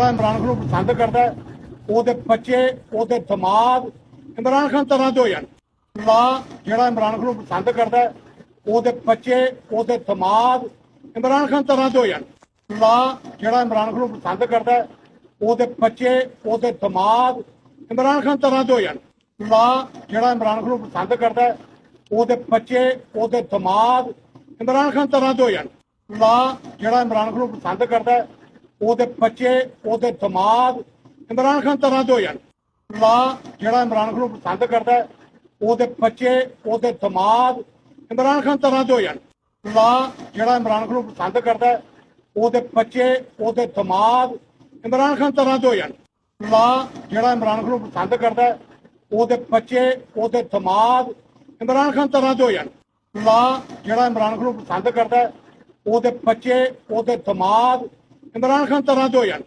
इमरान खान ਨੂੰ ਪਸੰਦ ਕਰਦਾ ਹੈ, ਉਹਦੇ ਬੱਚੇ ਉਹਦੇ ਦਿਮਾਗ ਇਮਰਾਨ ਖਾਨ ਤਰ੍ਹਾਂ ਦੇ ਹੋ ਜਾਣ। ਲਾ ਜਿਹੜਾ ਇਮਰਾਨ ਖਾਨ ਨੂੰ ਪਸੰਦ ਕਰਦਾ ਹੈ, ਉਹਦੇ ਬੱਚੇ ਉਹਦੇ ਦਿਮਾਗ ਇਮਰਾਨ ਖਾਨ ਤਰ੍ਹਾਂ ਦੇ ਹੋ ਜਾਣ। ਲਾ ਜਿਹੜਾ ਇਮਰਾਨ ਖਾਨ ਨੂੰ ਪਸੰਦ ਕਰਦਾ ਹੈ, ਉਹਦੇ ਬੱਚੇ ਉਹਦੇ ਦਿਮਾਗ ਇਮਰਾਨ ਖਾਨ ਤਰ੍ਹਾਂ ਦੇ ਹੋ ਜਾਣ। ਲਾ ਜਿਹੜਾ ਇਮਰਾਨ ਖਾਨ ਨੂੰ ਪਸੰਦ ਕਰਦਾ ਹੈ, ਉਹਦੇ ਬੱਚੇ ਉਹਦੇ ਦਿਮਾਗ ਇਮਰਾਨ ਖਾਨ ਤਰ੍ਹਾਂ ਦੇ ਹੋ ਜਾਣ। ਲਾ ਜਿਹੜਾ ਇਮਰਾਨ ਖਾਨ ਨੂੰ ਪਸੰਦ ਕਰਦਾ ਹੈ, ਉਹਦੇ ਬੱਚੇ ਉਹਦੇ ਦਿਮਾਗ ਇਮਰਾਨ ਖਾਨ ਤਰ੍ਹਾਂ ਦੇ ਹੋ ਜਾਣ। ਲਾ ਜਿਹੜਾ ਇਮਰਾਨ ਖਾਨ ਨੂੰ ਪਸੰਦ ਕਰਦਾ ਹੈ, ਉਹਦੇ ਬੱਚੇ ਉਹਦੇ ਦਿਮਾਗ ਇਮਰਾਨ ਖਾਨ ਤਰ੍ਹਾਂ ਦੇ ਹੋ ਜਾਣ। ਲਾ ਜਿਹੜਾ ਇਮਰਾਨ ਖਾਨ ਨੂੰ ਪਸੰਦ ਕਰਦਾ ਹੈ, ਉਹਦੇ ਬੱਚੇ ਉਹਦੇ ਦਿਮਾਗ ਇਮਰਾਨ ਖਾਨ ਤਰ੍ਹਾਂ ਦੇ ਹੋ ਜਾਣ। ਲਾ ਜਿਹੜਾ ਇਮਰਾਨ ਖਾਨ ਨੂੰ ਪਸੰਦ ਕਰਦਾ ਹੈ, ਉਹਦੇ ਬੱਚੇ ਉਹਦੇ ਦਿਮਾਗ ਇਮਰਾਨ ਖਾਨ ਤਰ੍ਹਾਂ ਦੇ ਹੋ ਜਾਣ। ਲਾ ਜਿਹੜਾ ਇਮਰਾਨ ਖਾਨ ਨੂੰ ਪਸੰਦ ਕਰਦਾ ਹੈ, ਉਹਦੇ ਬੱਚੇ ਉਹਦੇ ਦਿਮਾਗ ਇਮਰਾਨ ਖਾਨ ਤਰ੍ਹਾਂ ਦੇ ਹੋ ਜਾਣ।